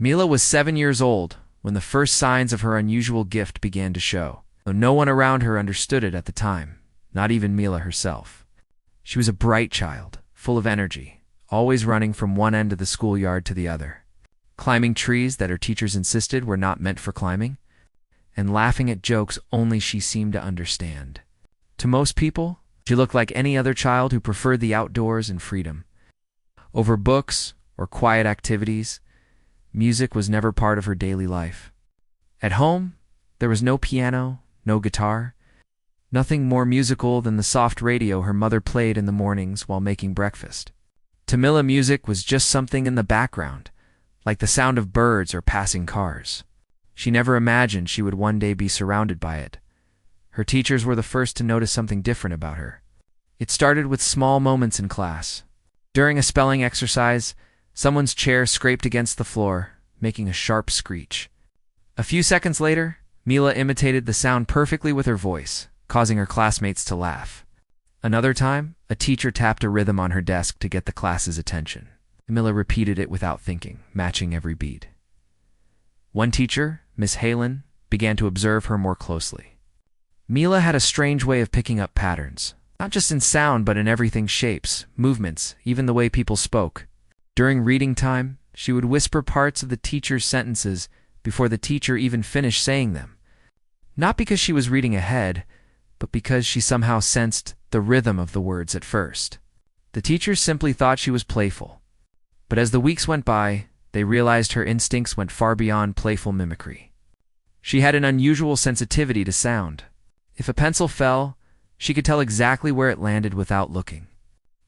Mila was 7 years old when the first signs of her unusual gift began to show, though no one around her understood it at the time, not even Mila herself. She was a bright child, full of energy, always running from one end of the schoolyard to the other, climbing trees that her teachers insisted were not meant for climbing, and laughing at jokes only she seemed to understand. To most people, she looked like any other child who preferred the outdoors and freedom. Over books or quiet activities, music was never part of her daily life. At home, there was no piano, no guitar, nothing more musical than the soft radio her mother played in the mornings while making breakfast. To Mila, music was just something in the background, like the sound of birds or passing cars. She never imagined she would one day be surrounded by it. Her teachers were the first to notice something different about her. It started with small moments in class. During a spelling exercise, someone's chair scraped against the floor, making a sharp screech. A few seconds later, Mila imitated the sound perfectly with her voice, causing her classmates to laugh. Another time, a teacher tapped a rhythm on her desk to get the class's attention. Mila repeated it without thinking, matching every beat. One teacher, Miss Halen, began to observe her more closely. Mila had a strange way of picking up patterns, not just in sound but in everything's shapes, movements, even the way people spoke. During reading time, she would whisper parts of the teacher's sentences before the teacher even finished saying them. Not because she was reading ahead, but because she somehow sensed the rhythm of the words at first. The teachers simply thought she was playful. But as the weeks went by, they realized her instincts went far beyond playful mimicry. She had an unusual sensitivity to sound. If a pencil fell, she could tell exactly where it landed without looking.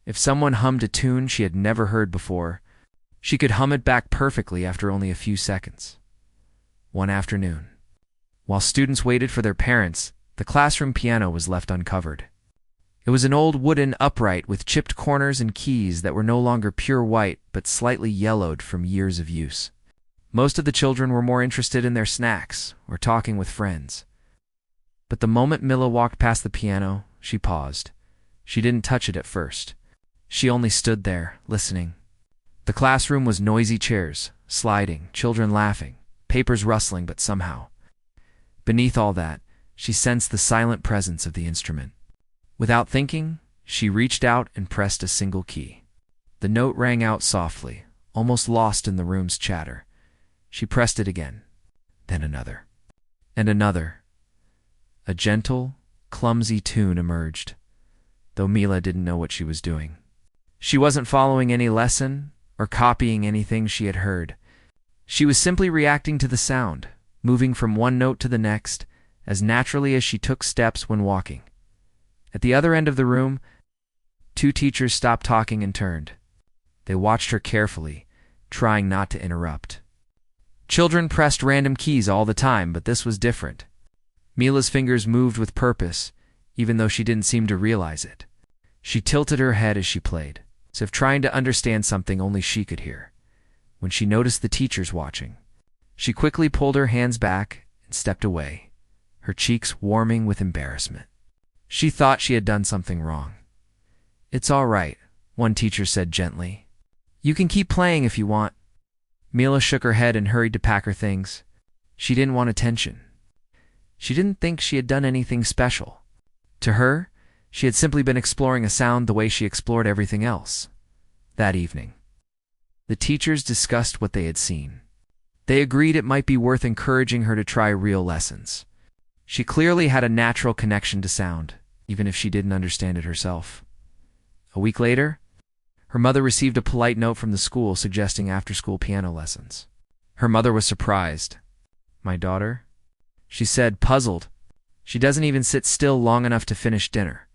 If someone hummed a tune she had never heard before, she could hum it back perfectly after only a few seconds. One afternoon, while students waited for their parents, the classroom piano was left uncovered. It was an old wooden upright with chipped corners and keys that were no longer pure white but slightly yellowed from years of use. Most of the children were more interested in their snacks or talking with friends. But the moment Mila walked past the piano, she paused. She didn't touch it at first. She only stood there, listening. The classroom was noisy chairs, sliding, children laughing, papers rustling, but somehow, beneath all that, she sensed the silent presence of the instrument. Without thinking, she reached out and pressed a single key. The note rang out softly, almost lost in the room's chatter. She pressed it again, then another, and another. A gentle, clumsy tune emerged, though Mila didn't know what she was doing. She wasn't following any lesson or copying anything she had heard. She was simply reacting to the sound, moving from one note to the next, as naturally as she took steps when walking. At the other end of the room, two teachers stopped talking and turned. They watched her carefully, trying not to interrupt. Children pressed random keys all the time, but this was different. Mila's fingers moved with purpose, even though she didn't seem to realize it. She tilted her head as she played, as if trying to understand something only she could hear. When she noticed the teachers watching, she quickly pulled her hands back and stepped away, her cheeks warming with embarrassment. She thought she had done something wrong. "It's all right," one teacher said gently. "You can keep playing if you want." Mila shook her head and hurried to pack her things. She didn't want attention. She didn't think she had done anything special. To her, she had simply been exploring a sound the way she explored everything else. That evening, the teachers discussed what they had seen. They agreed it might be worth encouraging her to try real lessons. She clearly had a natural connection to sound, even if she didn't understand it herself. A week later, her mother received a polite note from the school suggesting after-school piano lessons. Her mother was surprised. "My daughter?" she said, puzzled. "She doesn't even sit still long enough to finish dinner."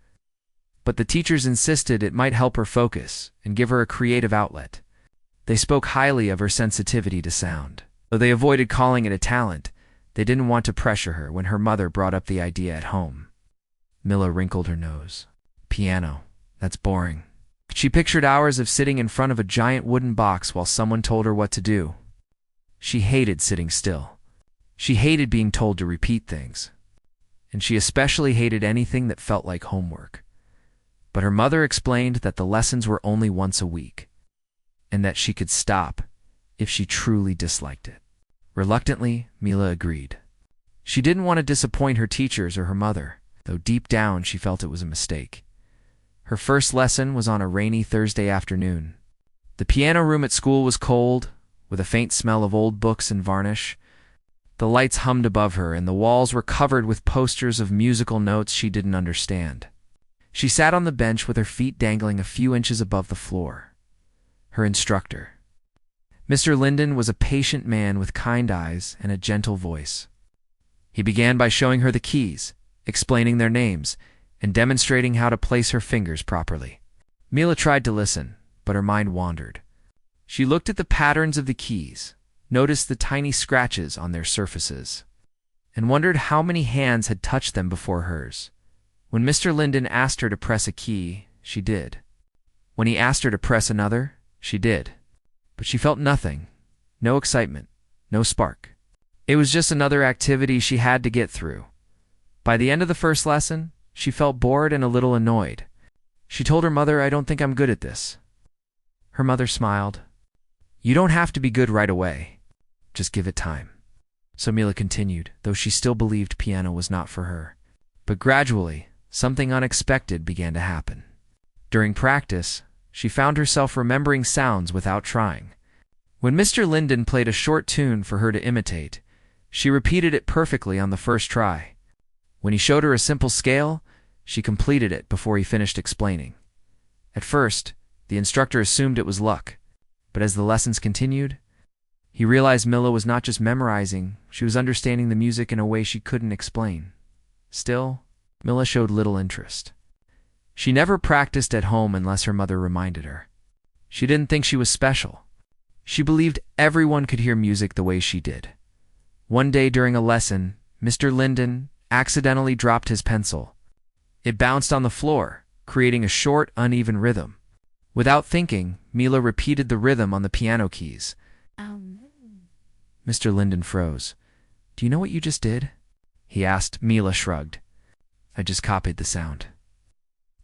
But the teachers insisted it might help her focus and give her a creative outlet. They spoke highly of her sensitivity to sound. Though they avoided calling it a talent, they didn't want to pressure her when her mother brought up the idea at home. Mila wrinkled her nose. "Piano. That's boring." She pictured hours of sitting in front of a giant wooden box while someone told her what to do. She hated sitting still. She hated being told to repeat things. And she especially hated anything that felt like homework. But her mother explained that the lessons were only once a week, and that she could stop if she truly disliked it. Reluctantly, Mila agreed. She didn't want to disappoint her teachers or her mother, though deep down she felt it was a mistake. Her first lesson was on a rainy Thursday afternoon. The piano room at school was cold, with a faint smell of old books and varnish. The lights hummed above her, and the walls were covered with posters of musical notes she didn't understand. She sat on the bench with her feet dangling a few inches above the floor. Her instructor, Mr. Linden, was a patient man with kind eyes and a gentle voice. He began by showing her the keys, explaining their names, and demonstrating how to place her fingers properly. Mila tried to listen, but her mind wandered. She looked at the patterns of the keys, noticed the tiny scratches on their surfaces, and wondered how many hands had touched them before hers. When Mr. Linden asked her to press a key, she did. When he asked her to press another, she did. But she felt nothing, no excitement, no spark. It was just another activity she had to get through. By the end of the first lesson, she felt bored and a little annoyed. She told her mother, "I don't think I'm good at this." Her mother smiled. "You don't have to be good right away. Just give it time." So Mila continued, though she still believed piano was not for her. But gradually, something unexpected began to happen. During practice, she found herself remembering sounds without trying. When Mr. Linden played a short tune for her to imitate, she repeated it perfectly on the first try. When he showed her a simple scale, she completed it before he finished explaining. At first, the instructor assumed it was luck, but as the lessons continued, he realized Mila was not just memorizing, she was understanding the music in a way she couldn't explain. Still, Mila showed little interest. She never practiced at home unless her mother reminded her. She didn't think she was special. She believed everyone could hear music the way she did. One day during a lesson, Mr. Linden accidentally dropped his pencil. It bounced on the floor, creating a short, uneven rhythm. Without thinking, Mila repeated the rhythm on the piano keys. Mr. Linden froze. "Do you know what you just did?" he asked. Mila shrugged. "I just copied the sound."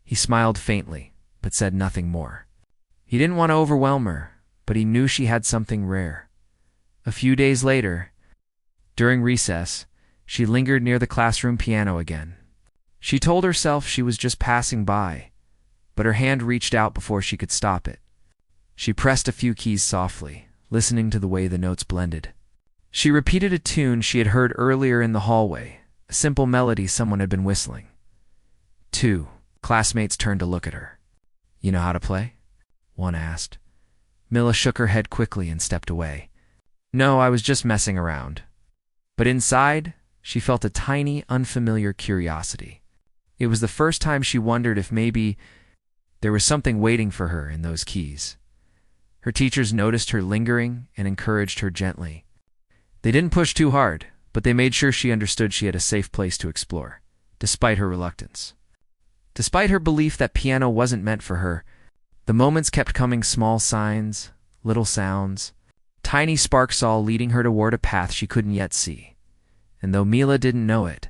He smiled faintly, but said nothing more. He didn't want to overwhelm her, but he knew she had something rare. A few days later, during recess, she lingered near the classroom piano again. She told herself she was just passing by, but her hand reached out before she could stop it. She pressed a few keys softly, listening to the way the notes blended. She repeated a tune she had heard earlier in the hallway, a simple melody someone had been whistling. 2 classmates turned to look at her. "You know how to play?" one asked. Mila shook her head quickly and stepped away. "No, I was just messing around." But inside, she felt a tiny, unfamiliar curiosity. It was the first time she wondered if maybe there was something waiting for her in those keys. Her teachers noticed her lingering and encouraged her gently. They didn't push too hard, but they made sure she understood she had a safe place to explore, despite her reluctance. Despite her belief that piano wasn't meant for her, the moments kept coming, small signs, little sounds, tiny sparks all leading her toward a path she couldn't yet see. And though Mila didn't know it,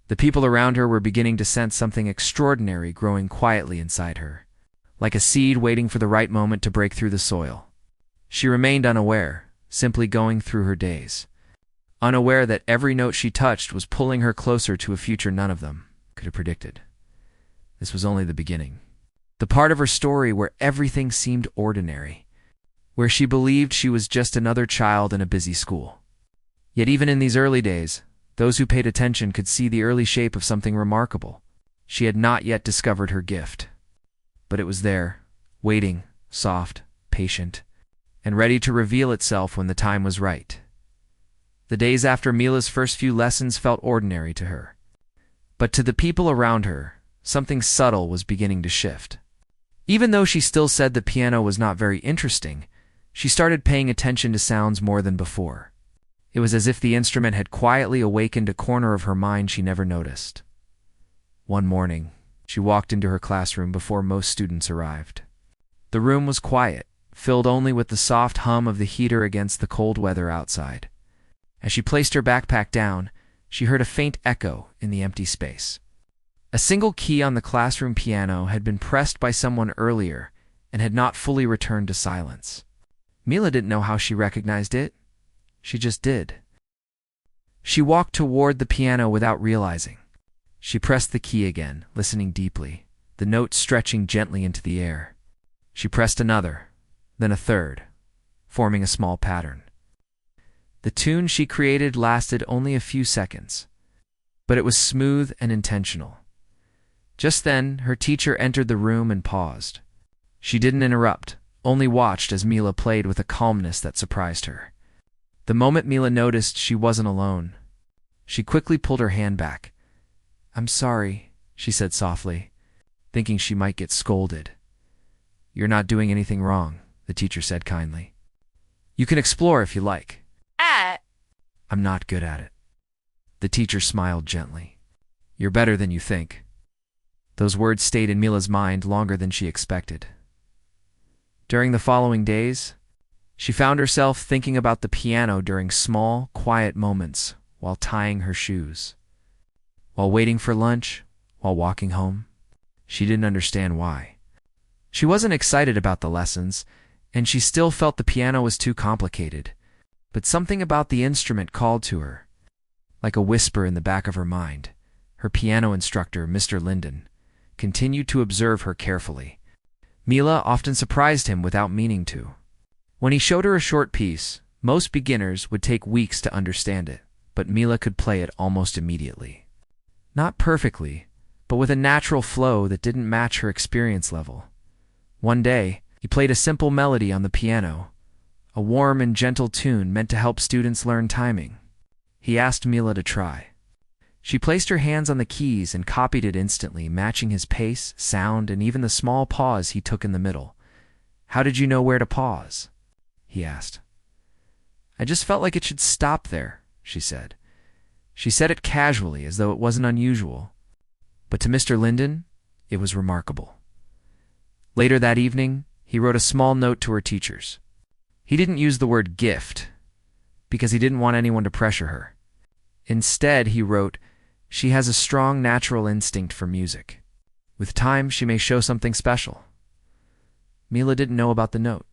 the people around her were beginning to sense something extraordinary growing quietly inside her, like a seed waiting for the right moment to break through the soil. She remained unaware, simply going through her days, unaware that every note she touched was pulling her closer to a future none of them could have predicted. This was only the beginning. The part of her story where everything seemed ordinary, where she believed she was just another child in a busy school. Yet even in these early days, those who paid attention could see the early shape of something remarkable. She had not yet discovered her gift, but it was there, waiting, soft, patient, and ready to reveal itself when the time was right. The days after Mila's first few lessons felt ordinary to her. But to the people around her, something subtle was beginning to shift. Even though she still said the piano was not very interesting, she started paying attention to sounds more than before. It was as if the instrument had quietly awakened a corner of her mind she never noticed. One morning, she walked into her classroom before most students arrived. The room was quiet, filled only with the soft hum of the heater against the cold weather outside. As she placed her backpack down, she heard a faint echo in the empty space. A single key on the classroom piano had been pressed by someone earlier and had not fully returned to silence. Mila didn't know how she recognized it. She just did. She walked toward the piano without realizing. She pressed the key again, listening deeply, the note stretching gently into the air. She pressed another, then a third, forming a small pattern. The tune she created lasted only a few seconds, but it was smooth and intentional. Just then, her teacher entered the room and paused. She didn't interrupt, only watched as Mila played with a calmness that surprised her. The moment Mila noticed she wasn't alone, she quickly pulled her hand back. "I'm sorry," she said softly, thinking she might get scolded. "You're not doing anything wrong," the teacher said kindly. "You can explore if you like." "I'm not good at it." The teacher smiled gently. "You're better than you think." Those words stayed in Mila's mind longer than she expected. During the following days, she found herself thinking about the piano during small, quiet moments while tying her shoes, while waiting for lunch, while walking home. She didn't understand why. She wasn't excited about the lessons, and she still felt the piano was too complicated. But something about the instrument called to her. Like a whisper in the back of her mind, her piano instructor, Mr. Linden, continued to observe her carefully. Mila often surprised him without meaning to. When he showed her a short piece, most beginners would take weeks to understand it, but Mila could play it almost immediately. Not perfectly, but with a natural flow that didn't match her experience level. One day, he played a simple melody on the piano, a warm and gentle tune meant to help students learn timing. He asked Mila to try. She placed her hands on the keys and copied it instantly, matching his pace, sound, and even the small pause he took in the middle. "How did you know where to pause?" he asked. "I just felt like it should stop there," she said. She said it casually, as though it wasn't unusual. But to Mr. Linden, it was remarkable. Later that evening, he wrote a small note to her teachers. He didn't use the word gift, because he didn't want anyone to pressure her. Instead, he wrote, "She has a strong natural instinct for music. With time, she may show something special." Mila didn't know about the note.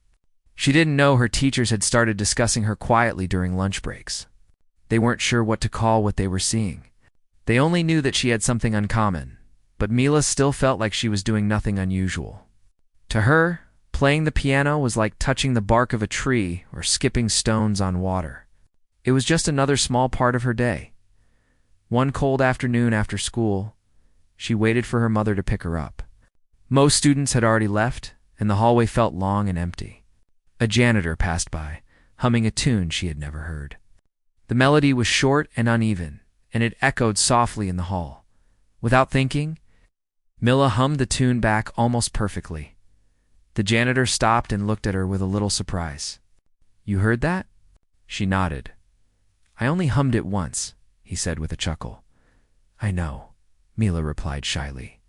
She didn't know her teachers had started discussing her quietly during lunch breaks. They weren't sure what to call what they were seeing. They only knew that she had something uncommon, but Mila still felt like she was doing nothing unusual. To her, playing the piano was like touching the bark of a tree or skipping stones on water. It was just another small part of her day. One cold afternoon after school, she waited for her mother to pick her up. Most students had already left, and the hallway felt long and empty. A janitor passed by, humming a tune she had never heard. The melody was short and uneven, and it echoed softly in the hall. Without thinking, Mila hummed the tune back almost perfectly. The janitor stopped and looked at her with a little surprise. "You heard that?" She nodded. "I only hummed it once," he said with a chuckle. "I know," Mila replied shyly.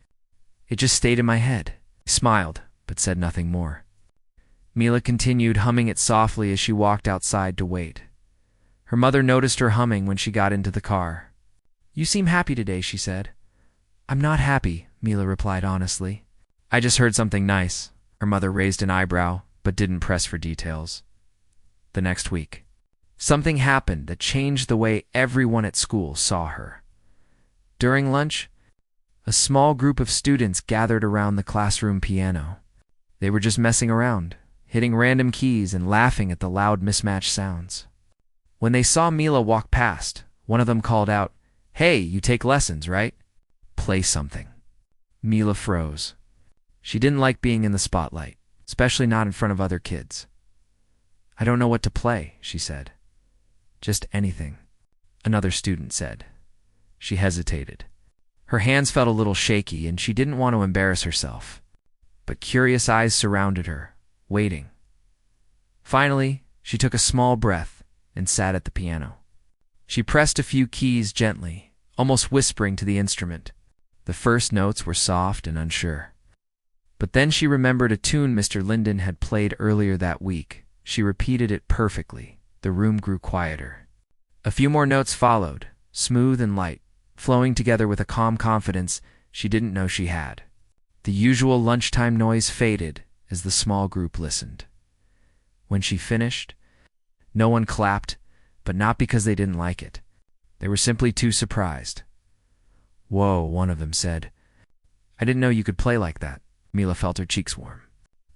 "It just stayed in my head." He smiled, but said nothing more. Mila continued humming it softly as she walked outside to wait. Her mother noticed her humming when she got into the car. "You seem happy today," she said. "I'm not happy," Mila replied honestly. "I just heard something nice." Her mother raised an eyebrow, but didn't press for details. The next week, something happened that changed the way everyone at school saw her. During lunch, a small group of students gathered around the classroom piano. They were just messing around, hitting random keys and laughing at the loud mismatched sounds. When they saw Mila walk past, one of them called out, "Hey, you take lessons, right? Play something." Mila froze. She didn't like being in the spotlight, especially not in front of other kids. "I don't know what to play," she said. "Just anything," another student said. She hesitated. Her hands felt a little shaky, and she didn't want to embarrass herself. But curious eyes surrounded her, waiting. Finally, she took a small breath and sat at the piano. She pressed a few keys gently, almost whispering to the instrument. The first notes were soft and unsure. But then she remembered a tune Mr. Linden had played earlier that week. She repeated it perfectly. The room grew quieter. A few more notes followed, smooth and light, flowing together with a calm confidence she didn't know she had. The usual lunchtime noise faded as the small group listened. When she finished, no one clapped, but not because they didn't like it. They were simply too surprised. "Whoa," one of them said. "I didn't know you could play like that." Mila felt her cheeks warm.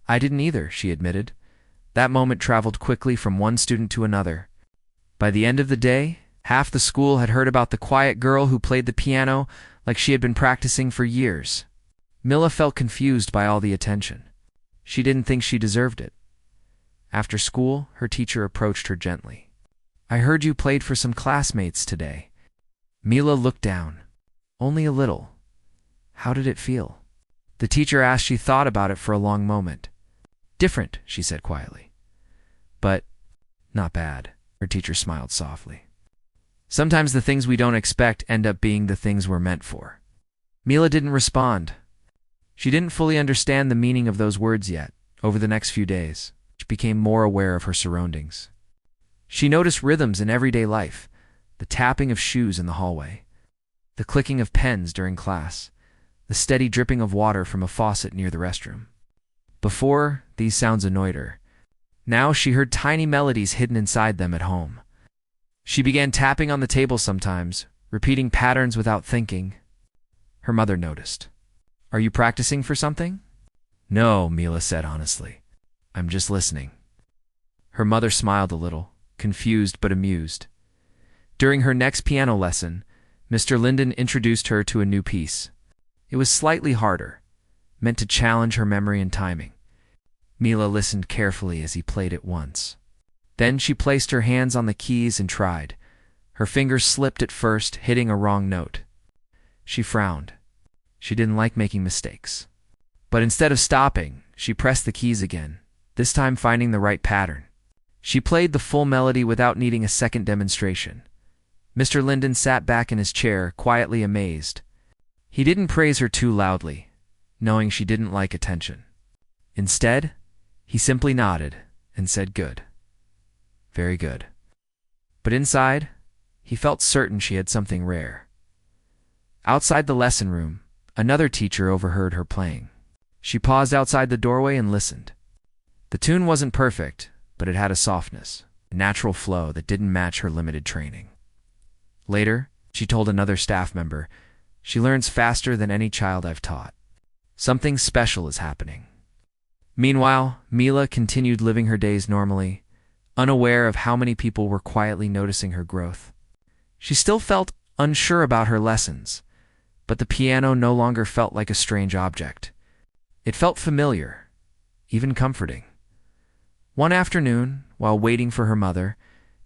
"I didn't either," she admitted. That moment traveled quickly from one student to another. By the end of the day, half the school had heard about the quiet girl who played the piano like she had been practicing for years. Mila felt confused by all the attention. She didn't think she deserved it. After school, her teacher approached her gently. "I heard you played for some classmates today." Mila looked down. "Only a little. How did it feel?" The teacher asked. She thought about it for a long moment. "Different," she said quietly. "But not bad." Her teacher smiled softly. "Sometimes the things we don't expect end up being the things we're meant for." Mila didn't respond. She didn't fully understand the meaning of those words yet. Over the next few days, she became more aware of her surroundings. She noticed rhythms in everyday life, the tapping of shoes in the hallway, the clicking of pens during class, the steady dripping of water from a faucet near the restroom. Before, these sounds annoyed her. Now she heard tiny melodies hidden inside them at home. She began tapping on the table sometimes, repeating patterns without thinking. Her mother noticed. "Are you practicing for something?" "No," Mila said honestly. "I'm just listening." Her mother smiled a little, confused but amused. During her next piano lesson, Mr. Linden introduced her to a new piece. It was slightly harder, meant to challenge her memory and timing. Mila listened carefully as he played it once. Then she placed her hands on the keys and tried. Her fingers slipped at first, hitting a wrong note. She frowned. She didn't like making mistakes. But instead of stopping, she pressed the keys again, this time finding the right pattern. She played the full melody without needing a second demonstration. Mr. Linden sat back in his chair, quietly amazed. He didn't praise her too loudly, knowing she didn't like attention. Instead, he simply nodded and said, "Good. Very good." But inside, he felt certain she had something rare. Outside the lesson room, another teacher overheard her playing. She paused outside the doorway and listened. The tune wasn't perfect, but it had a softness, a natural flow that didn't match her limited training. Later, she told another staff member, "She learns faster than any child I've taught. Something special is happening." Meanwhile, Mila continued living her days normally, unaware of how many people were quietly noticing her growth. She still felt unsure about her lessons, but the piano no longer felt like a strange object. It felt familiar, even comforting. One afternoon, while waiting for her mother,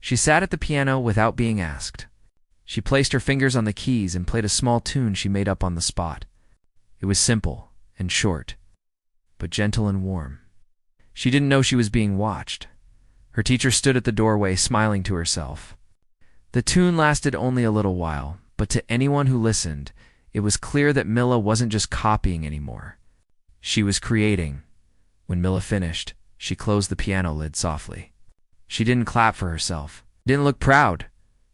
she sat at the piano without being asked. She placed her fingers on the keys and played a small tune she made up on the spot. It was simple and short, but gentle and warm. She didn't know she was being watched. Her teacher stood at the doorway, smiling to herself. The tune lasted only a little while, but to anyone who listened, it was clear that Mila wasn't just copying anymore. She was creating. When Mila finished, she closed the piano lid softly. She didn't clap for herself, didn't look proud.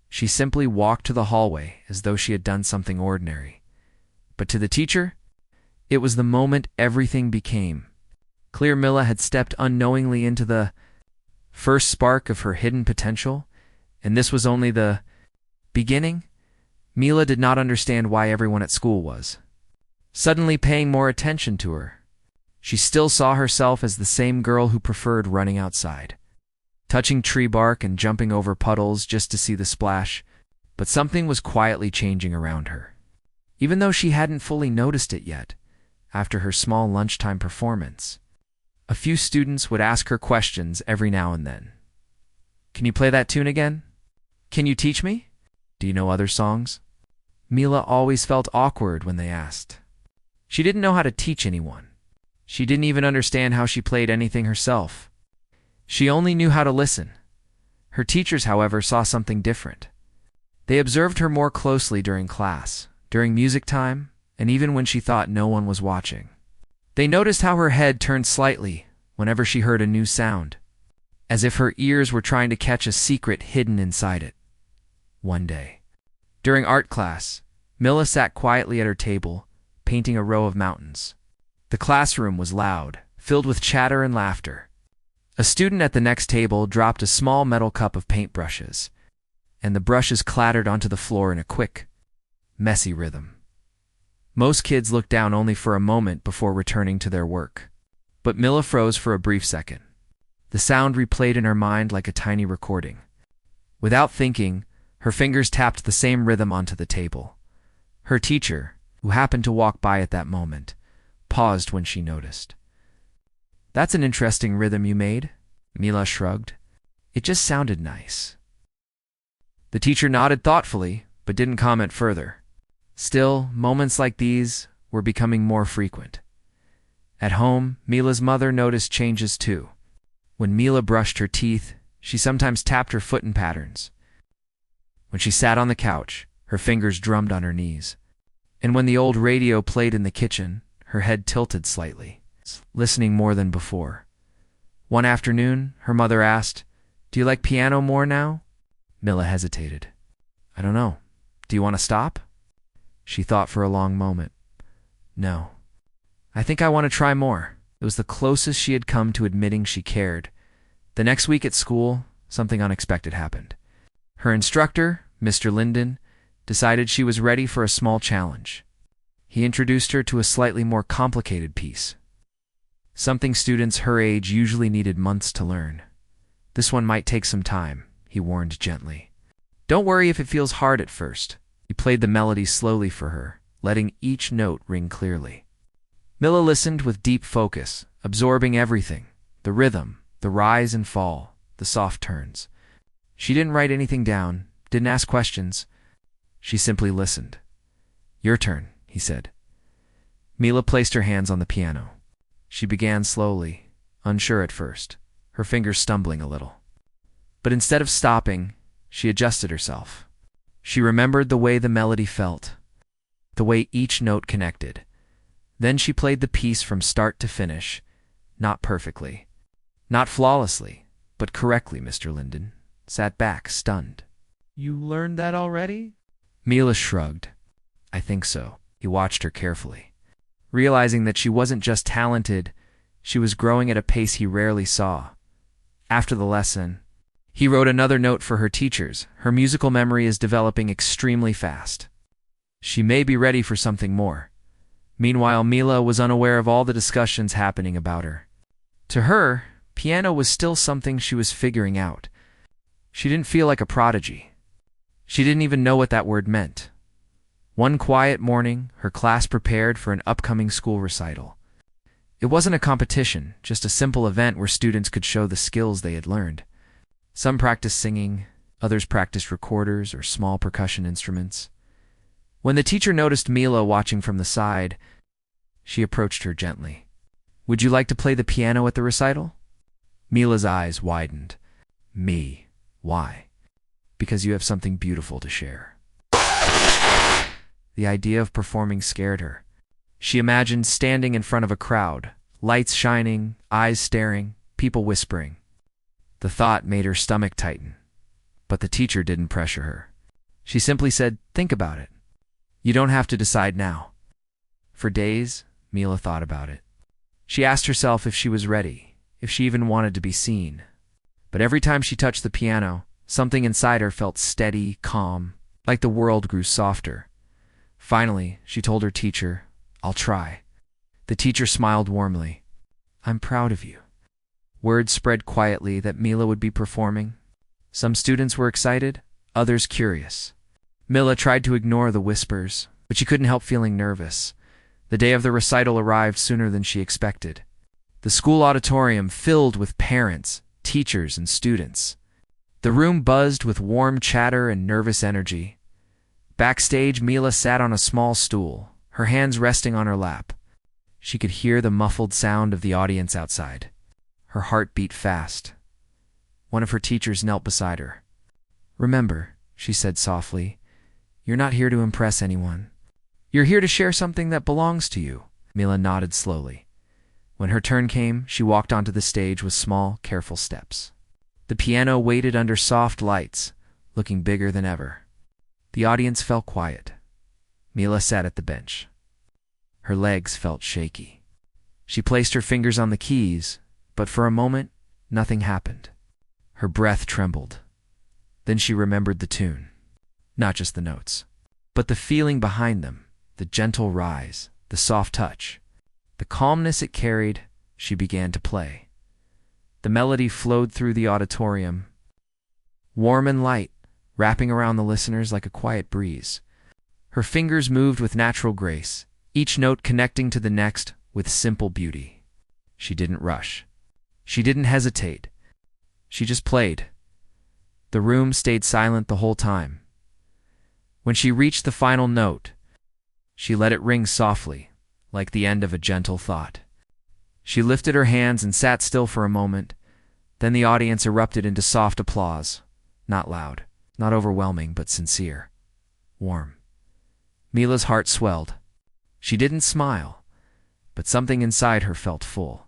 She simply walked to the hallway as though she had done something ordinary. But to the teacher, it was the moment everything became clear. Mila had stepped unknowingly into the first spark of her hidden potential, and this was only the beginning. Mila did not understand why everyone at school was suddenly paying more attention to her. She still saw herself as the same girl who preferred running outside, touching tree bark and jumping over puddles just to see the splash, but something was quietly changing around her. Even though she hadn't fully noticed it yet, after her small lunchtime performance, a few students would ask her questions every now and then. "Can you play that tune again? Can you teach me? Do you know other songs?" Mila always felt awkward when they asked. She didn't know how to teach anyone. She didn't even understand how she played anything herself. She only knew how to listen. Her teachers, however, saw something different. They observed her more closely during class, during music time, and even when she thought no one was watching. They noticed how her head turned slightly whenever she heard a new sound, as if her ears were trying to catch a secret hidden inside it. One day, during art class, Mila sat quietly at her table, painting a row of mountains. The classroom was loud, filled with chatter and laughter. A student at the next table dropped a small metal cup of paintbrushes, and the brushes clattered onto the floor in a quick, messy rhythm. Most kids looked down only for a moment before returning to their work. But Mila froze for a brief second. The sound replayed in her mind like a tiny recording. Without thinking, her fingers tapped the same rhythm onto the table. Her teacher, who happened to walk by at that moment, paused when she noticed. "That's an interesting rhythm you made," Mila shrugged. "It just sounded nice." The teacher nodded thoughtfully, but didn't comment further. Still, moments like these were becoming more frequent. At home, Mila's mother noticed changes too. When Mila brushed her teeth, she sometimes tapped her foot in patterns. When she sat on the couch, her fingers drummed on her knees. And when the old radio played in the kitchen, her head tilted slightly, listening more than before. One afternoon, her mother asked, "Do you like piano more now?" Mila hesitated. "I don't know. Do you want to stop?" She thought for a long moment. "No. I think I want to try more." It was the closest she had come to admitting she cared. The next week at school, something unexpected happened. Her instructor, Mr. Linden, decided she was ready for a small challenge. He introduced her to a slightly more complicated piece. Something students her age usually needed months to learn. "This one might take some time," he warned gently. "Don't worry if it feels hard at first." He played the melody slowly for her, letting each note ring clearly. Mila listened with deep focus, absorbing everything: the rhythm, the rise and fall, the soft turns. She didn't write anything down, didn't ask questions. She simply listened. "Your turn," he said. Mila placed her hands on the piano. She began slowly, unsure at first, her fingers stumbling a little. But instead of stopping, she adjusted herself. She remembered the way the melody felt, the way each note connected. Then she played the piece from start to finish, not perfectly, not flawlessly, but correctly. Mr. Linden sat back, stunned. "You learned that already?" Mila shrugged. "I think so." He watched her carefully. Realizing that she wasn't just talented, she was growing at a pace he rarely saw. After the lesson, he wrote another note for her teachers. "Her musical memory is developing extremely fast. She may be ready for something more." Meanwhile, Mila was unaware of all the discussions happening about her. To her, piano was still something she was figuring out. She didn't feel like a prodigy. She didn't even know what that word meant. One quiet morning, her class prepared for an upcoming school recital. It wasn't a competition, just a simple event where students could show the skills they had learned. Some practiced singing, others practiced recorders or small percussion instruments. When the teacher noticed Mila watching from the side, she approached her gently. "Would you like to play the piano at the recital?" Mila's eyes widened. "Me? Why?" "Because you have something beautiful to share." The idea of performing scared her. She imagined standing in front of a crowd, lights shining, eyes staring, people whispering. The thought made her stomach tighten. But the teacher didn't pressure her. She simply said, "Think about it. You don't have to decide now." For days, Mila thought about it. She asked herself if she was ready, if she even wanted to be seen. But every time she touched the piano, something inside her felt steady, calm, like the world grew softer. Finally, she told her teacher, "I'll try." The teacher smiled warmly. "I'm proud of you." Word spread quietly that Mila would be performing. Some students were excited, others curious. Mila tried to ignore the whispers, but she couldn't help feeling nervous. The day of the recital arrived sooner than she expected. The school auditorium filled with parents, teachers, and students. The room buzzed with warm chatter and nervous energy. Backstage, Mila sat on a small stool, her hands resting on her lap. She could hear the muffled sound of the audience outside. Her heart beat fast. One of her teachers knelt beside her. "Remember," she said softly, "you're not here to impress anyone. You're here to share something that belongs to you." Mila nodded slowly. When her turn came, she walked onto the stage with small, careful steps. The piano waited under soft lights, looking bigger than ever. The audience fell quiet. Mila sat at the bench. Her legs felt shaky. She placed her fingers on the keys, but for a moment, nothing happened. Her breath trembled. Then she remembered the tune. Not just the notes, but the feeling behind them, the gentle rise, the soft touch, the calmness it carried. She began to play. The melody flowed through the auditorium, warm and light, wrapping around the listeners like a quiet breeze. Her fingers moved with natural grace, each note connecting to the next with simple beauty. She didn't rush. She didn't hesitate. She just played. The room stayed silent the whole time. When she reached the final note, she let it ring softly, like the end of a gentle thought. She lifted her hands and sat still for a moment. Then the audience erupted into soft applause. Not loud, not overwhelming, but sincere. Warm. Mila's heart swelled. She didn't smile, but something inside her felt full.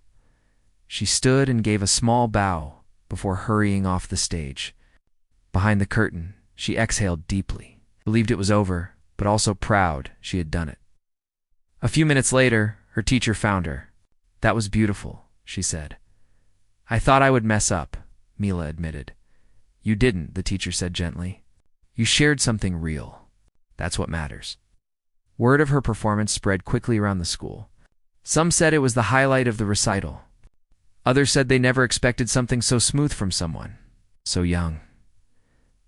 She stood and gave a small bow before hurrying off the stage. Behind the curtain, she exhaled deeply, believed it was over, but also proud she had done it. A few minutes later, her teacher found her. "That was beautiful," she said. "I thought I would mess up," Mila admitted. "You didn't," the teacher said gently. "You shared something real. That's what matters." Word of her performance spread quickly around the school. Some said it was the highlight of the recital. Others said they never expected something so smooth from someone so young.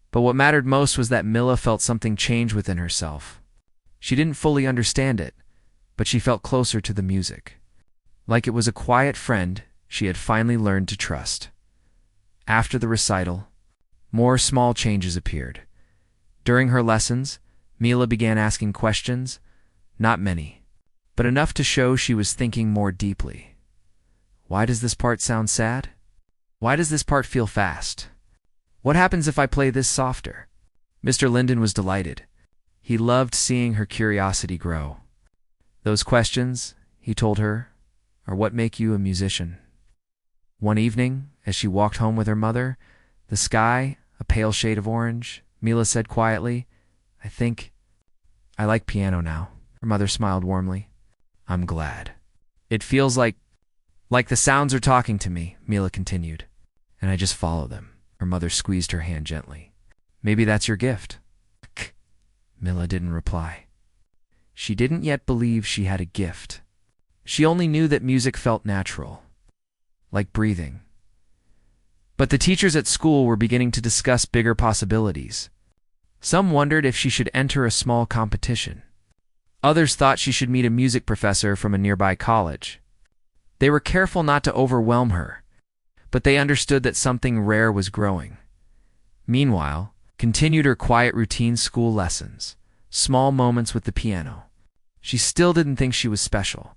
But what mattered most was that Mila felt something change within herself. She didn't fully understand it, but she felt closer to the music. Like it was a quiet friend she had finally learned to trust. After the recital, more small changes appeared. During her lessons, Mila began asking questions, not many, but enough to show she was thinking more deeply. Why does this part sound sad? Why does this part feel fast? What happens if I play this softer? Mr. Linden was delighted. He loved seeing her curiosity grow. Those questions, he told her, are what make you a musician. One evening, as she walked home with her mother, the sky, a pale shade of orange, Mila said quietly, "I think I like piano now." Her mother smiled warmly. "I'm glad. It feels like the sounds are talking to me," Mila continued, "and I just follow them." Her mother squeezed her hand gently. "Maybe that's your gift." Mila didn't reply. She didn't yet believe she had a gift. She only knew that music felt natural, like breathing. But the teachers at school were beginning to discuss bigger possibilities. Some wondered if she should enter a small competition. Others thought she should meet a music professor from a nearby college. They were careful not to overwhelm her, but they understood that something rare was growing. Meanwhile, continued her quiet routine school lessons, small moments with the piano. She still didn't think she was special.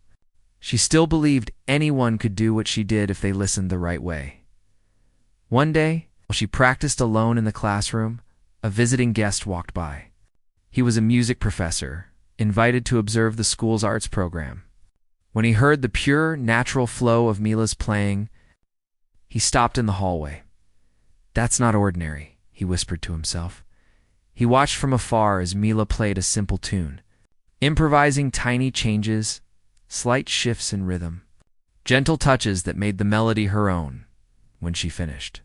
She still believed anyone could do what she did if they listened the right way. One day, while she practiced alone in the classroom, a visiting guest walked by. He was a music professor, invited to observe the school's arts program. When he heard the pure, natural flow of Mila's playing, he stopped in the hallway. "That's not ordinary," he whispered to himself. He watched from afar as Mila played a simple tune, improvising tiny changes, slight shifts in rhythm, gentle touches that made the melody her own. When she finished,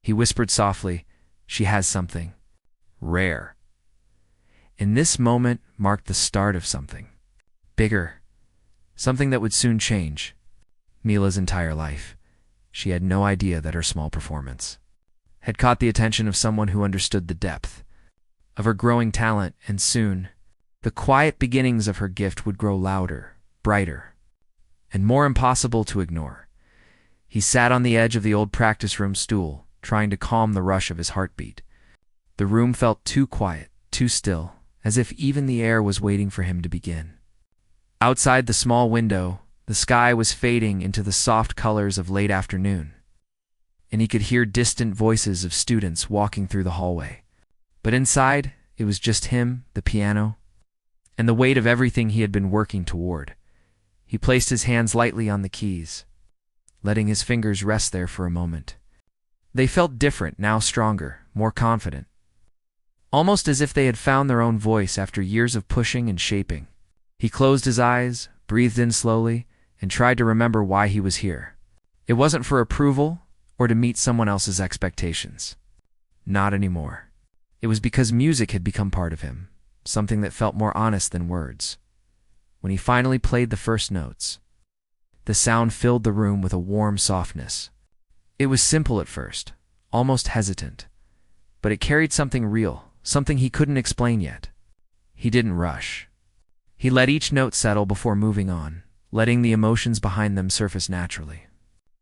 he whispered softly, "She has something rare." And this moment marked the start of something bigger, something that would soon change Mila's entire life. She had no idea that her small performance had caught the attention of someone who understood the depth of her growing talent, and soon, the quiet beginnings of her gift would grow louder, brighter, and more impossible to ignore. He sat on the edge of the old practice room stool, trying to calm the rush of his heartbeat. The room felt too quiet, too still, as if even the air was waiting for him to begin. Outside the small window, the sky was fading into the soft colors of late afternoon, and he could hear distant voices of students walking through the hallway. But inside, it was just him, the piano, and the weight of everything he had been working toward. He placed his hands lightly on the keys, letting his fingers rest there for a moment. They felt different, now stronger, more confident, almost as if they had found their own voice after years of pushing and shaping. He closed his eyes, breathed in slowly, and tried to remember why he was here. It wasn't for approval or to meet someone else's expectations. Not anymore. It was because music had become part of him, something that felt more honest than words. When he finally played the first notes, the sound filled the room with a warm softness. It was simple at first, almost hesitant, but it carried something real, something he couldn't explain yet. He didn't rush. He let each note settle before moving on, letting the emotions behind them surface naturally.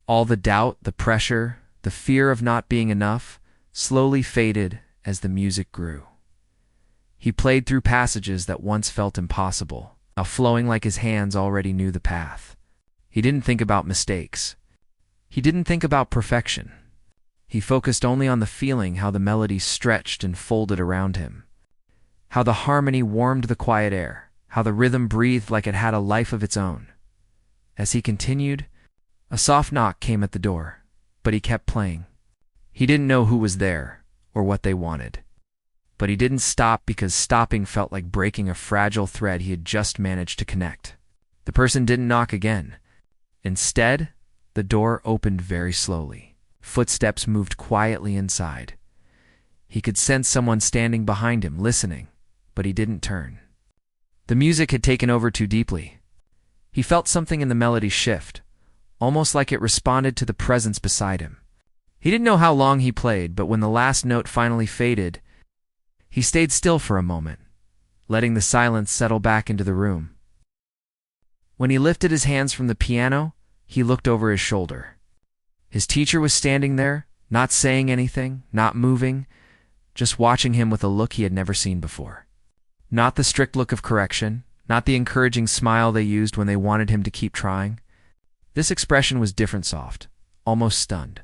All the doubt, the pressure, the fear of not being enough slowly faded as the music grew. He played through passages that once felt impossible, now flowing like his hands already knew the path. He didn't think about mistakes. He didn't think about perfection. He focused only on the feeling, how the melody stretched and folded around him, how the harmony warmed the quiet air, how the rhythm breathed like it had a life of its own. As he continued, a soft knock came at the door, but he kept playing. He didn't know who was there or what they wanted, but he didn't stop because stopping felt like breaking a fragile thread he had just managed to connect. The person didn't knock again. Instead, the door opened very slowly. Footsteps moved quietly inside. He could sense someone standing behind him, listening, but he didn't turn. The music had taken over too deeply. He felt something in the melody shift, almost like it responded to the presence beside him. He didn't know how long he played, but when the last note finally faded, he stayed still for a moment, letting the silence settle back into the room. When he lifted his hands from the piano, he looked over his shoulder. His teacher was standing there, not saying anything, not moving, just watching him with a look he had never seen before. Not the strict look of correction, not the encouraging smile they used when they wanted him to keep trying. This expression was different, soft, almost stunned.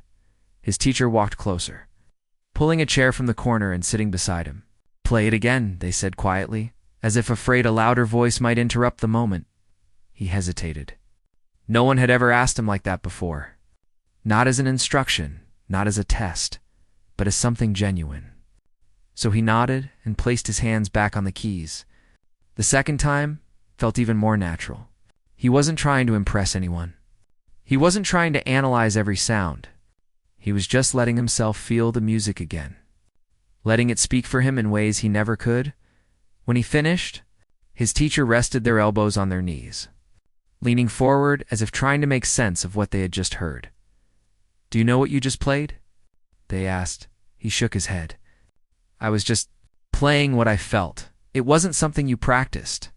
His teacher walked closer, pulling a chair from the corner and sitting beside him. "Play it again," they said quietly, as if afraid a louder voice might interrupt the moment. He hesitated. No one had ever asked him like that before. Not as an instruction, not as a test, but as something genuine. So he nodded and placed his hands back on the keys. The second time felt even more natural. He wasn't trying to impress anyone. He wasn't trying to analyze every sound. He was just letting himself feel the music again, letting it speak for him in ways he never could. When he finished, his teacher rested their elbows on their knees, leaning forward as if trying to make sense of what they had just heard. "Do you know what you just played?" they asked. He shook his head. "I was just playing what I felt. It wasn't something you practiced."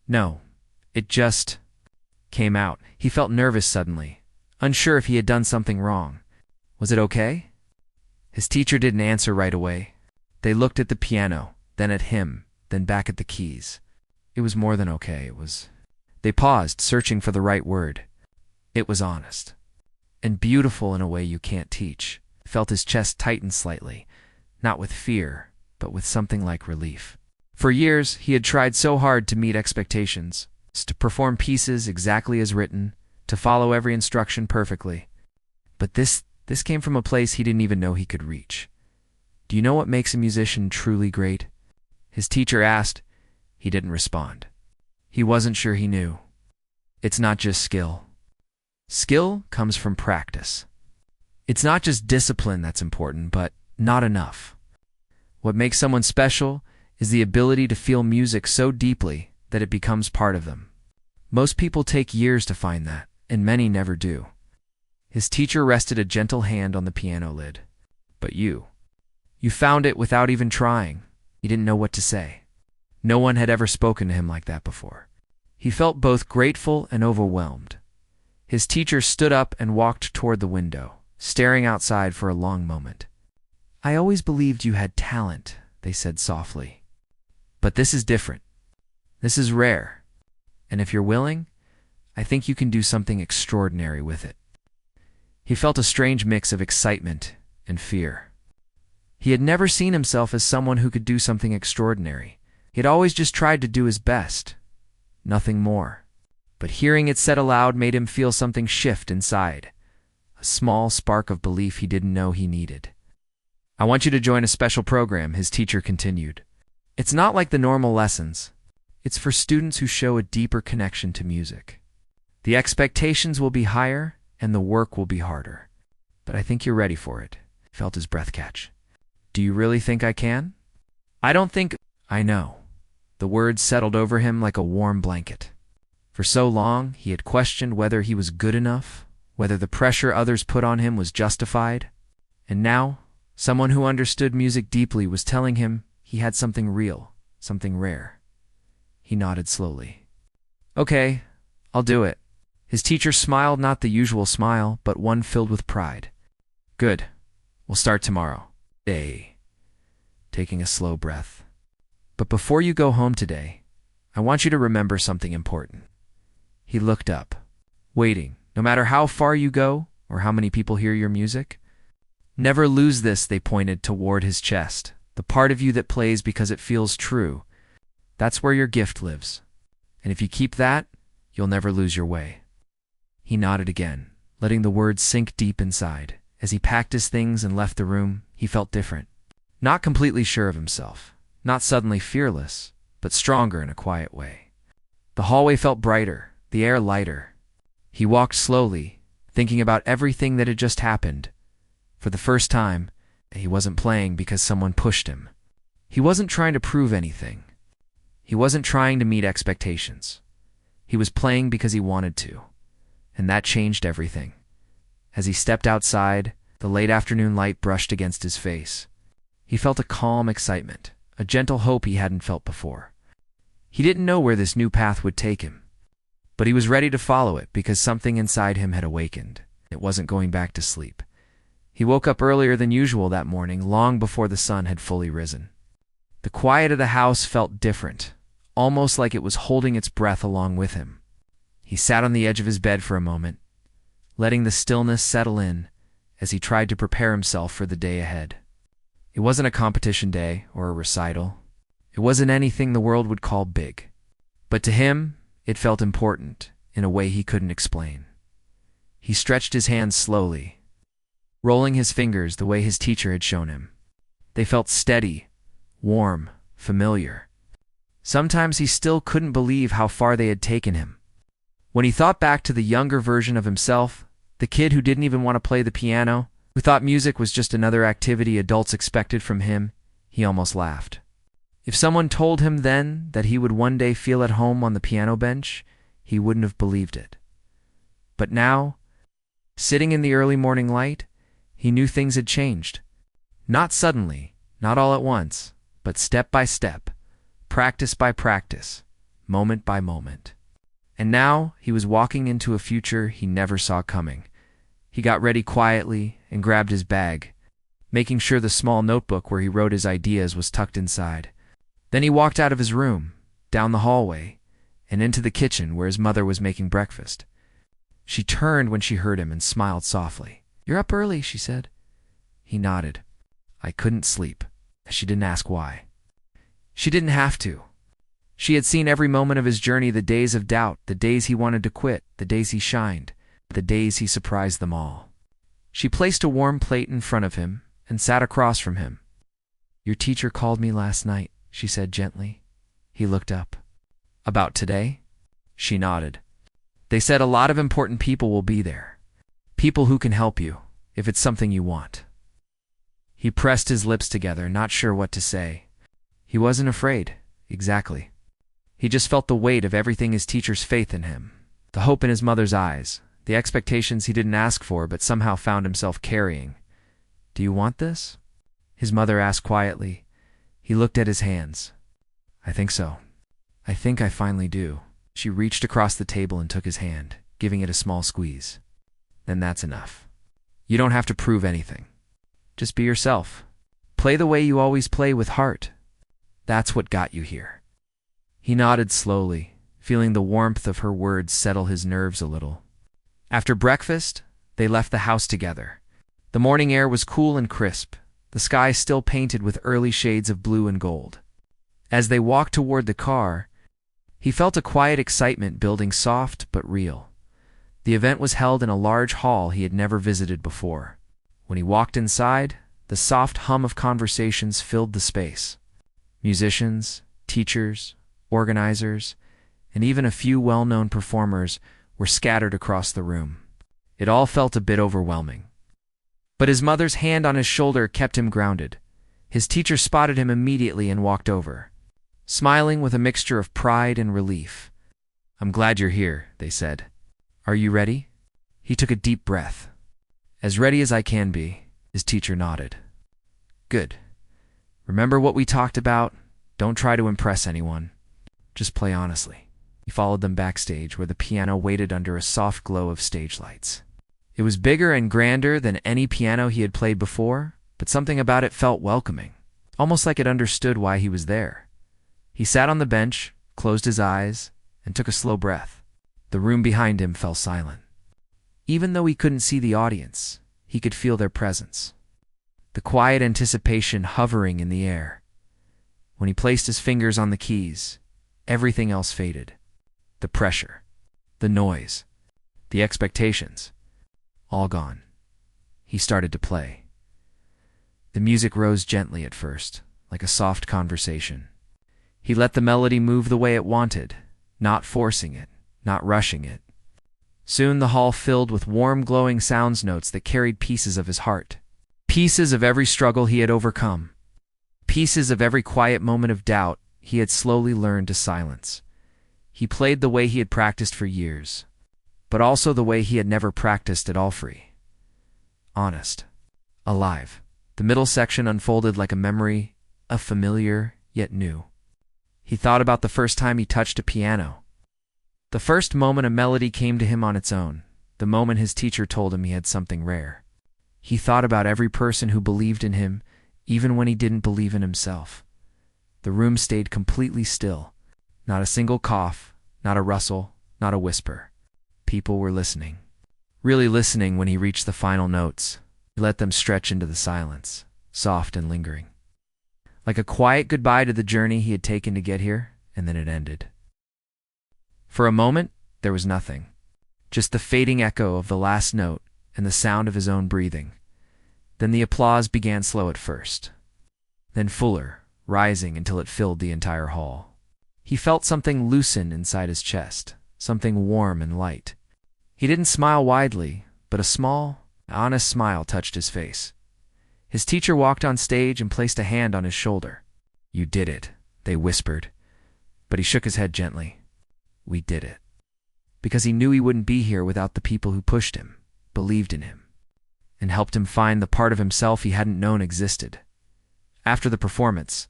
"No, it just came out." He felt nervous suddenly, unsure if he had done something wrong. Was it okay? His teacher didn't answer right away. They looked at the piano, then at him, then back at the keys. It was more than okay. They paused, searching for the right word. It was honest. And beautiful in a way you can't teach. Felt his chest tighten slightly, not with fear, but with something like relief. For years, he had tried so hard to meet expectations, to perform pieces exactly as written, to follow every instruction perfectly. But this came from a place he didn't even know he could reach. "Do you know what makes a musician truly great?" his teacher asked. He didn't respond. He wasn't sure he knew. It's not just skill. Skill comes from practice. It's not just discipline that's important, but not enough. What makes someone special is the ability to feel music so deeply that it becomes part of them. Most people take years to find that, and many never do. His teacher rested a gentle hand on the piano lid. But you found it without even trying. He didn't know what to say. No one had ever spoken to him like that before. He felt both grateful and overwhelmed. His teacher stood up and walked toward the window, staring outside for a long moment. "I always believed you had talent," they said softly. "But this is different. This is rare. And if you're willing, I think you can do something extraordinary with it." He felt a strange mix of excitement and fear. He had never seen himself as someone who could do something extraordinary. He had always just tried to do his best, nothing more. But hearing it said aloud made him feel something shift inside, a small spark of belief he didn't know he needed. "I want you to join a special program," his teacher continued. "It's not like the normal lessons. It's for students who show a deeper connection to music. The expectations will be higher, and the work will be harder. but I think you're ready for it. He felt his breath catch. Do you really think I can? I don't think I know. The words settled over him like a warm blanket. For so long, he had questioned whether he was good enough, whether the pressure others put on him was justified. And now, someone who understood music deeply was telling him he had something real, something rare. He nodded slowly. Okay, I'll do it. His teacher smiled, not the usual smile, but one filled with pride. Good. We'll start tomorrow. Taking a slow breath. But before you go home today, I want you to remember something important. He looked up, waiting, no matter how far you go or how many people hear your music. Never lose this, they pointed toward his chest, the part of you that plays because it feels true. That's where your gift lives. And if you keep that, you'll never lose your way. He nodded again, letting the words sink deep inside. As he packed his things and left the room, he felt different. Not completely sure of himself, not suddenly fearless, but stronger in a quiet way. The hallway felt brighter, the air lighter. He walked slowly, thinking about everything that had just happened. For the first time, he wasn't playing because someone pushed him. He wasn't trying to prove anything. He wasn't trying to meet expectations. He was playing because he wanted to, and that changed everything. As he stepped outside, the late afternoon light brushed against his face. He felt a calm excitement, a gentle hope he hadn't felt before. He didn't know where this new path would take him, but he was ready to follow it because something inside him had awakened. It wasn't going back to sleep. He woke up earlier than usual that morning, long before the sun had fully risen. The quiet of the house felt different, almost like it was holding its breath along with him. He sat on the edge of his bed for a moment, letting the stillness settle in as he tried to prepare himself for the day ahead. It wasn't a competition day or a recital. It wasn't anything the world would call big. But to him, it felt important in a way he couldn't explain. He stretched his hands slowly, rolling his fingers the way his teacher had shown him. They felt steady, warm, familiar. Sometimes he still couldn't believe how far they had taken him. When he thought back to the younger version of himself, the kid who didn't even want to play the piano, who thought music was just another activity adults expected from him, he almost laughed. If someone told him then that he would one day feel at home on the piano bench, he wouldn't have believed it. But now, sitting in the early morning light, he knew things had changed. Not suddenly, not all at once, but step by step, practice by practice, moment by moment. And now he was walking into a future he never saw coming. He got ready quietly and grabbed his bag, making sure the small notebook where he wrote his ideas was tucked inside. Then he walked out of his room, down the hallway, and into the kitchen where his mother was making breakfast. She turned when she heard him and smiled softly. "You're up early," she said. He nodded. "I couldn't sleep." She didn't ask why. She didn't have to. She had seen every moment of his journey, the days of doubt, the days he wanted to quit, the days he shined, the days he surprised them all. She placed a warm plate in front of him and sat across from him. "Your teacher called me last night," she said gently. He looked up. "About today?" She nodded. "They said a lot of important people will be there. People who can help you, if it's something you want." He pressed his lips together, not sure what to say. He wasn't afraid, exactly. He just felt the weight of everything his teacher's faith in him, the hope in his mother's eyes, the expectations he didn't ask for but somehow found himself carrying. "Do you want this?" his mother asked quietly. He looked at his hands. "I think so. I think I finally do." She reached across the table and took his hand, giving it a small squeeze. "Then that's enough. You don't have to prove anything. Just be yourself. Play the way you always play, with heart. That's what got you here." He nodded slowly, feeling the warmth of her words settle his nerves a little. After breakfast, they left the house together. The morning air was cool and crisp, the sky still painted with early shades of blue and gold. As they walked toward the car, he felt a quiet excitement building, soft but real. The event was held in a large hall he had never visited before. When he walked inside, the soft hum of conversations filled the space. Musicians, teachers, organizers, and even a few well-known performers were scattered across the room. It all felt a bit overwhelming. But his mother's hand on his shoulder kept him grounded. His teacher spotted him immediately and walked over, smiling with a mixture of pride and relief. "I'm glad you're here," they said. "Are you ready?" He took a deep breath. "As ready as I can be," his teacher nodded. "Good. Remember what we talked about? Don't try to impress anyone. Just play honestly." He followed them backstage, where the piano waited under a soft glow of stage lights. It was bigger and grander than any piano he had played before, but something about it felt welcoming, almost like it understood why he was there. He sat on the bench, closed his eyes, and took a slow breath. The room behind him fell silent. Even though he couldn't see the audience, he could feel their presence. The quiet anticipation hovering in the air. When he placed his fingers on the keys, everything else faded. The pressure, the noise, the expectations, all gone. He started to play. The music rose gently at first, like a soft conversation. He let the melody move the way it wanted, not forcing it, not rushing it. Soon the hall filled with warm, glowing sound notes that carried pieces of his heart. Pieces of every struggle he had overcome. Pieces of every quiet moment of doubt he had slowly learned to silence. He played the way he had practiced for years, but also the way he had never practiced at all, free. Honest. Alive. The middle section unfolded like a memory, a familiar, yet new. He thought about the first time he touched a piano. The first moment a melody came to him on its own. The moment his teacher told him he had something rare. He thought about every person who believed in him, even when he didn't believe in himself. The room stayed completely still. Not a single cough, not a rustle, not a whisper. People were listening. Really listening when he reached the final notes. He let them stretch into the silence, soft and lingering. Like a quiet goodbye to the journey he had taken to get here, and then it ended. For a moment, there was nothing. Just the fading echo of the last note and the sound of his own breathing. Then the applause began slow at first, then fuller, rising until it filled the entire hall. He felt something loosen inside his chest, something warm and light. He didn't smile widely, but a small, honest smile touched his face. His teacher walked on stage and placed a hand on his shoulder. "You did it," they whispered, but he shook his head gently. "We did it." Because he knew he wouldn't be here without the people who pushed him, believed in him, and helped him find the part of himself he hadn't known existed. After the performance,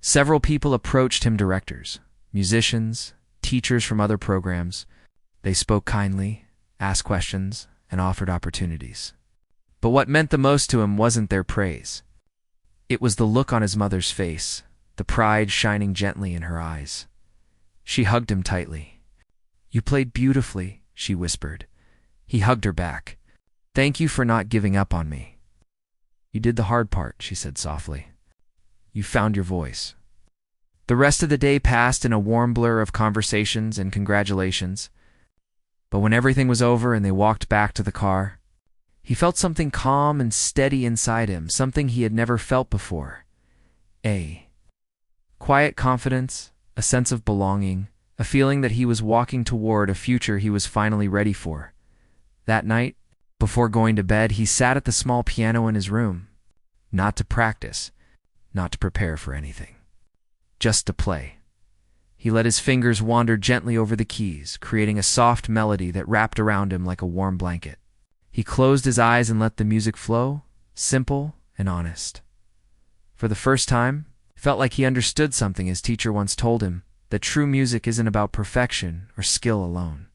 several people approached him, directors, musicians, teachers from other programs. They spoke kindly, asked questions, and offered opportunities. But what meant the most to him wasn't their praise. It was the look on his mother's face, the pride shining gently in her eyes. She hugged him tightly. "You played beautifully," she whispered. He hugged her back. "Thank you for not giving up on me." "You did the hard part," she said softly. "You found your voice." The rest of the day passed in a warm blur of conversations and congratulations. But when everything was over and they walked back to the car, he felt something calm and steady inside him, something he had never felt before. A quiet confidence, a sense of belonging, a feeling that he was walking toward a future he was finally ready for. That night, before going to bed, he sat at the small piano in his room, not to practice, not to prepare for anything, just to play. He let his fingers wander gently over the keys, creating a soft melody that wrapped around him like a warm blanket. He closed his eyes and let the music flow, simple and honest. For the first time, it felt like he understood something his teacher once told him, that true music isn't about perfection or skill alone.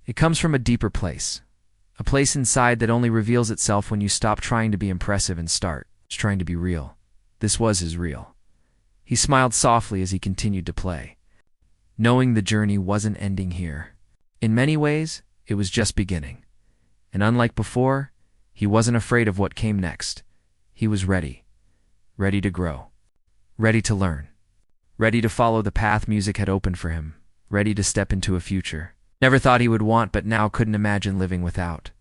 It comes from a deeper place, a place inside that only reveals itself when you stop trying to be impressive and start trying to be real. This was his real. He smiled softly as he continued to play, knowing the journey wasn't ending here. In many ways, it was just beginning. And unlike before, he wasn't afraid of what came next. He was ready. Ready to grow. Ready to learn. Ready to follow the path music had opened for him. Ready to step into a future never thought he would want, but now couldn't imagine living without.